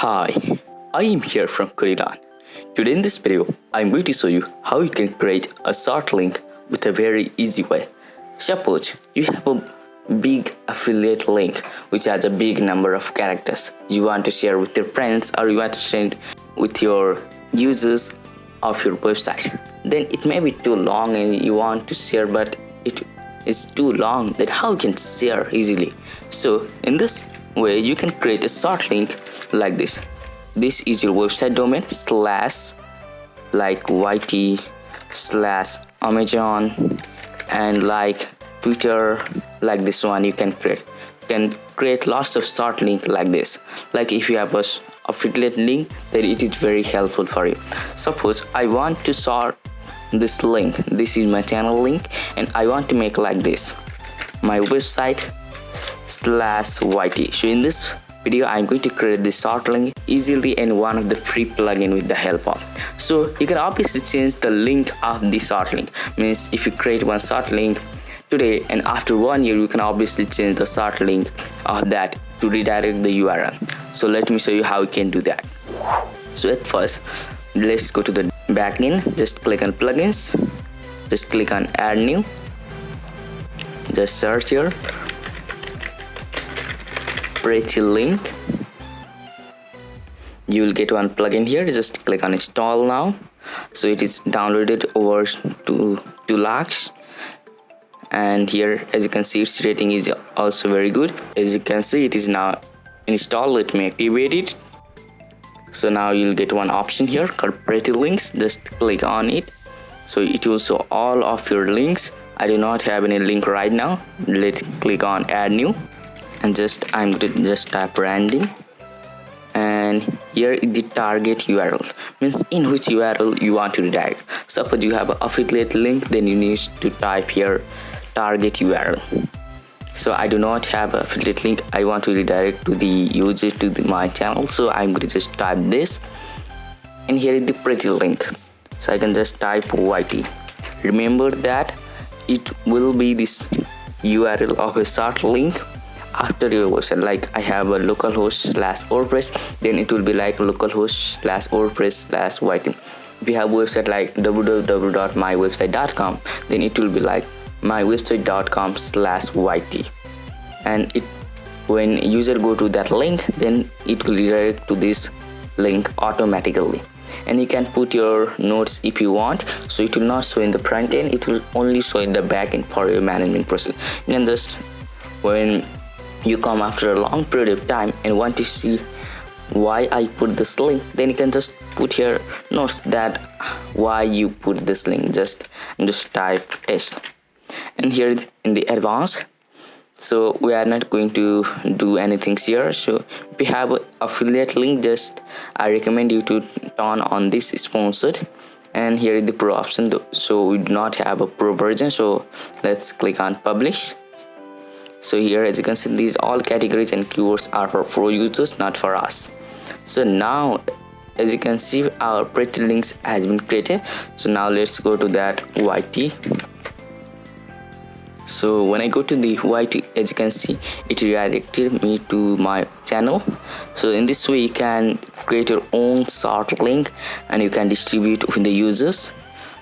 Hi, I am here from KodiLearn. Today in this video, I am going to show you how you can create a short link with a very easy way. Suppose you have a big affiliate link which has a big number of characters. You want to share with your friends or you want to share with your users of your website. Then it may be too long and you want to share but it is too long, then how you can share easily. So in this way you can create a short link like this. This is your website domain / like YT / Amazon and like Twitter, like this one you can create. You can create lots of short link like this. Like if you have a affiliate link, then it is very helpful for you. Suppose I want to sort this link. This is my channel link and I want to make like this, my website /YT. So in this video I'm going to create this short link easily in one of the free plugin with the help of. So you can obviously change the link of the short link. Means if you create one short link today and after 1 year you can obviously change the short link of that to redirect the URL. So let me show you how you can do that. So at first let's go to the backend. Just click on plugins, just click on add new, just search here pretty link. You will get one plugin here. Just click on install now. So it is downloaded over 2 lakhs and here as you can see its rating is also very good. As you can see it is now installed. Let me activate it. So now you'll get one option here called pretty links. Just click on it. So it will show all of your links. I do not have any link right now. Let's click on add new and I'm going to just type random and here is the target URL, means in which URL you want to redirect. Suppose you have an affiliate link, then you need to type here target URL. So I do not have an affiliate link. I want to redirect to the user to my channel, so I'm going to just type this and here is the pretty link. So I can just type YT. Remember that it will be this URL of a short link after your website. Like I have a localhost /WordPress, then it will be like localhost /WordPress/YT. If you have a website like www.mywebsite.com, then it will be like mywebsite.com/YT. And when user go to that link, then it will redirect to this link automatically. And you can put your notes if you want, so it will not show in the front end, it will only show in the back end for your management process. You can just, when you come after a long period of time and want to see why I put this link, then you can just put here notes that why you put this link. Just type test and here in the advanced. So we are not going to do anything here. So if you have an affiliate link, just I recommend you to turn on this sponsored, and here is the pro option. So we do not have a pro version, so let's click on publish. So here as you can see, these all categories and keywords are for pro users, not for us. So now as you can see our pretty links has been created. So now let's go to that YT. So when I go to the YT, as you can see it redirected me to my channel. So in this way you can create your own short link and you can distribute with the users.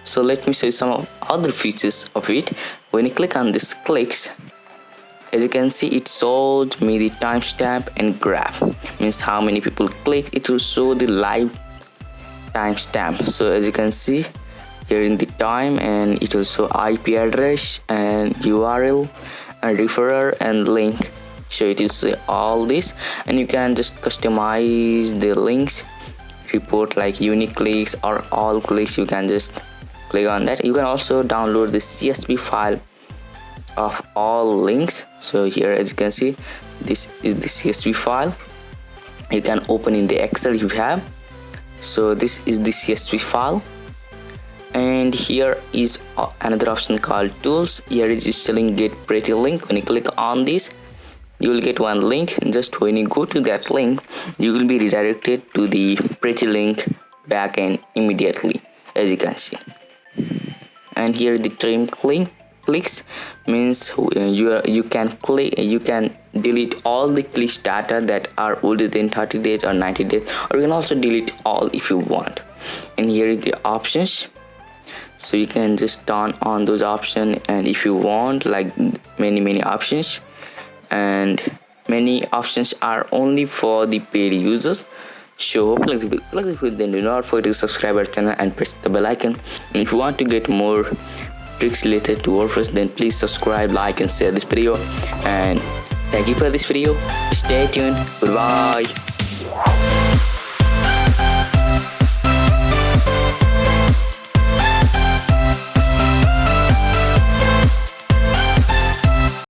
So let me show you some other features of it. When you click on this clicks, as you can see it shows me the timestamp and graph, means how many people click. It will show the live timestamp. So as you can see here in the time, and it will show IP address and URL and referrer and link. So it will say all this, and you can just customize the links, report like unique clicks or all clicks. You can just click on that. You can also download the CSV file of all links. So here as you can see this is the CSV file. You can open in the Excel if you have. So this is the CSV file, and here is another option called tools. Here is showing get pretty link. When you click on this, you will get one link. Just when you go to that link, you will be redirected to the pretty link backend immediately, as you can see. And here the trim clicks, means you can delete all the clicks data that are older than 30 days or 90 days, or you can also delete all if you want. And here is the options, so you can just turn on those options, and if you want, like many options, and many options are only for the paid users. So hope then do not forget to subscribe our channel and press the bell icon. And if you want to get more tricks related to WordPress, then please subscribe, like and share this video. And thank you for this video. Stay tuned. Goodbye.